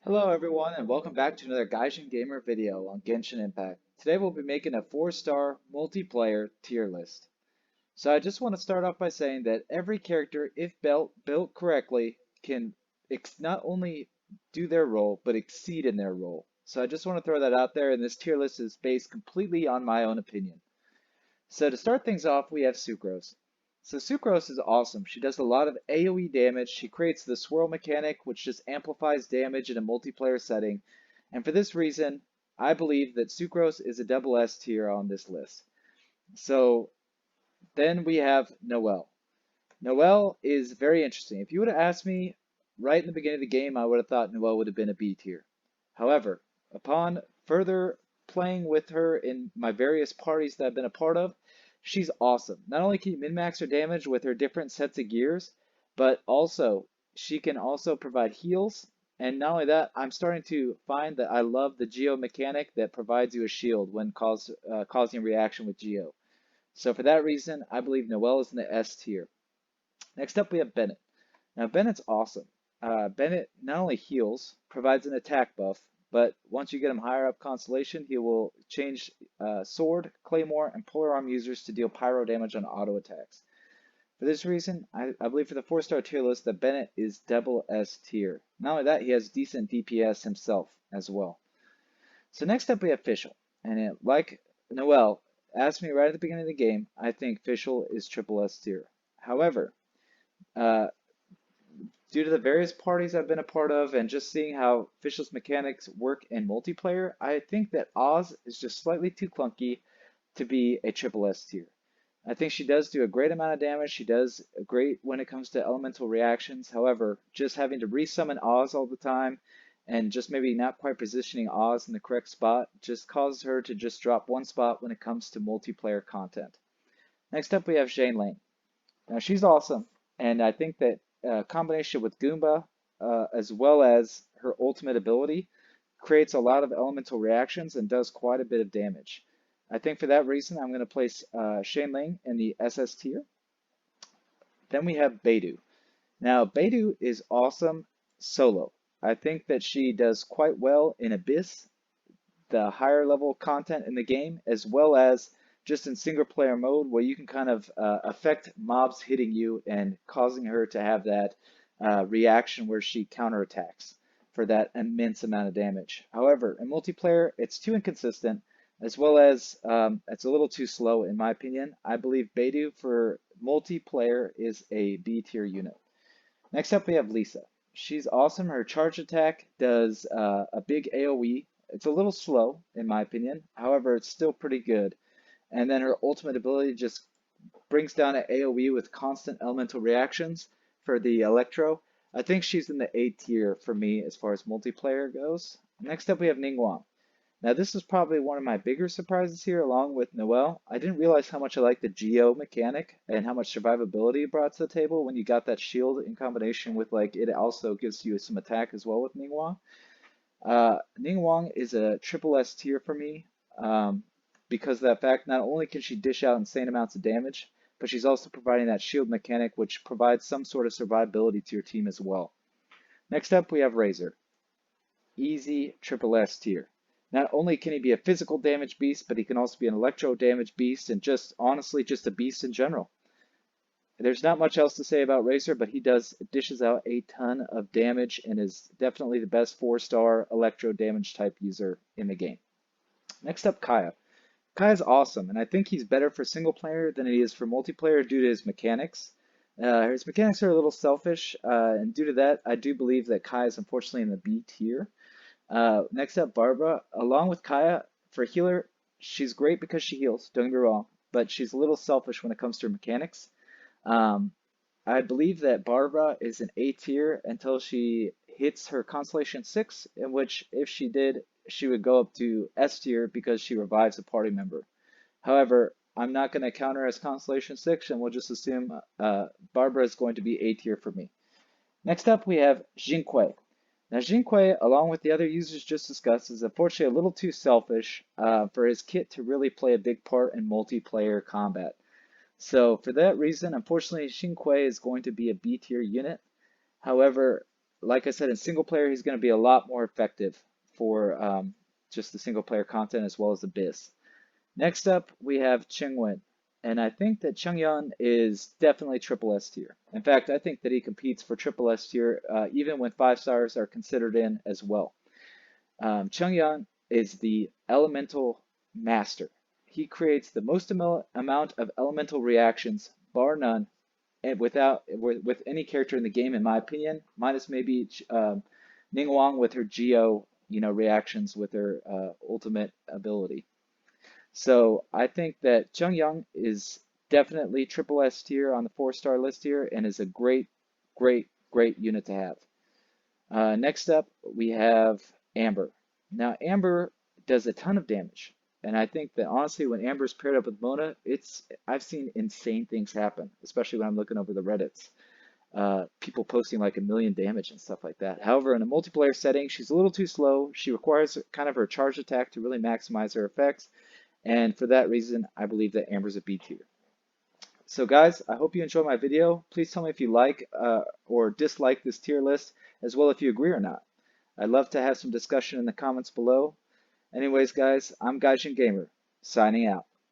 Hello everyone and welcome back to another Gaijin Gamer video on Genshin Impact. Today we'll be making a 4-star multiplayer tier list. So I just want to start off by saying that every character, if built correctly, can not only do their role, but exceed in their role. So I just want to throw that out there, and this tier list is based completely on my own opinion. So to start things off, we have Sucrose. So Sucrose is awesome. She does a lot of AoE damage. She creates the swirl mechanic, which just amplifies damage in a multiplayer setting. And for this reason, I believe that Sucrose is a double S tier on this list. So then we have Noelle. Noelle is very interesting. If you would have asked me right in the beginning of the game, I would have thought Noelle would have been a B tier. However, upon further playing with her in my various parties that I've been a part of, she's awesome. Not only can you min-max her damage with her different sets of gears, but also she can also provide heals. And not only that, I'm starting to find that I love the Geo mechanic that provides you a shield when causing a reaction with Geo. So for that reason, I believe Noelle is in the S tier. Next up, we have Bennett. Now, Bennett's awesome. Bennett not only heals, provides an attack buff, but once you get him higher up Constellation, he will change Sword, Claymore, and Polar Arm users to deal pyro damage on auto attacks. For this reason, I believe for the 4-star tier list that Bennett is double S tier. Not only that, he has decent DPS himself as well. So next up we have Fischl. And like Noelle asked me right at the beginning of the game, I think Fischl is triple S tier. However, uh, due to the various parties I've been a part of and just seeing how Fischl's mechanics work in multiplayer, I think that Oz is just slightly too clunky to be a triple S tier. I think she does do a great amount of damage. She does great when it comes to elemental reactions. However, just having to resummon Oz all the time and just maybe not quite positioning Oz in the correct spot just causes her to just drop one spot when it comes to multiplayer content. Next up, we have Zhane Lane. Now, she's awesome, and I think that combination with Goomba, as well as her ultimate ability, creates a lot of elemental reactions and does quite a bit of damage. I think for that reason, I'm going to place Zhane Lane in the SS tier. Then we have Baidu. Now, Baidu is awesome solo. I think that she does quite well in Abyss, the higher level content in the game, as well as just in single player mode where you can kind of affect mobs hitting you and causing her to have that reaction where she counterattacks for that immense amount of damage. However, in multiplayer, it's too inconsistent, as well as it's a little too slow in my opinion. I believe Baidu for multiplayer is a B tier unit. Next up, we have Lisa. She's awesome. Her charge attack does a big AoE. It's a little slow, in my opinion. However, it's still pretty good. And then her ultimate ability just brings down an AoE with constant elemental reactions for the Electro. I think she's in the A tier for me as far as multiplayer goes. Next up, we have Ning Wang. Now, this is probably one of my bigger surprises here, along with Noelle. I didn't realize how much I liked the Geo mechanic and how much survivability it brought to the table when you got that shield in combination with, like, it also gives you some attack as well with Ning Wang. Ning Wang is a triple S tier for me because of that fact. Not only can she dish out insane amounts of damage, but she's also providing that shield mechanic, which provides some sort of survivability to your team as well. Next up, we have Razer. Easy triple S tier. Not only can he be a physical damage beast, but he can also be an electro damage beast and just honestly just a beast in general. There's not much else to say about Razer, but he dishes out a ton of damage and is definitely the best 4-star electro damage type user in the game. Next up, Kaya. Kaya's awesome, and I think he's better for single player than he is for multiplayer due to his mechanics. His mechanics are a little selfish, and due to that, I do believe that Kaya is unfortunately in the B tier. Next up, Barbara. Along with Kaya, for healer, she's great because she heals, don't get me wrong, but she's a little selfish when it comes to her mechanics. I believe that Barbara is an A tier until she hits her Constellation 6, in which if she did, she would go up to S tier because she revives a party member. However, I'm not going to count her as Constellation 6, and we'll just assume Barbara is going to be A tier for me. Next up, we have Jinkwe. Now, Jinkwe, along with the other users just discussed, is unfortunately a little too selfish for his kit to really play a big part in multiplayer combat. So for that reason, unfortunately, Jinkwe is going to be a B tier unit. However, like I said, in single player, he's going to be a lot more effective for just the single player content as well as the biz. Next up, we have Ching Wen. And I think that Chongyong is definitely triple S tier. In fact, I think that he competes for triple S tier even when 5 stars are considered in as well. Chongyong is the elemental master. He creates the most amount of elemental reactions, bar none, and with any character in the game, in my opinion, minus maybe Ning Wang with her Geo, reactions with her ultimate ability. So I think that Chongyong is definitely triple S tier on the 4-star list here and is a great, great, great unit to have. Next up, we have Amber. Now, Amber does a ton of damage. And I think that honestly, when Amber's paired up with Mona, I've seen insane things happen, especially when I'm looking over the Reddits. People posting like 1 million damage and stuff like that. However, in a multiplayer setting, she's a little too slow. She requires kind of her charge attack to really maximize her effects. And for that reason, I believe that Amber's a B tier. So guys, I hope you enjoyed my video. Please tell me if you like or dislike this tier list, as well if you agree or not. I'd love to have some discussion in the comments below. Anyways, guys, I'm Gaijin Gamer, signing out.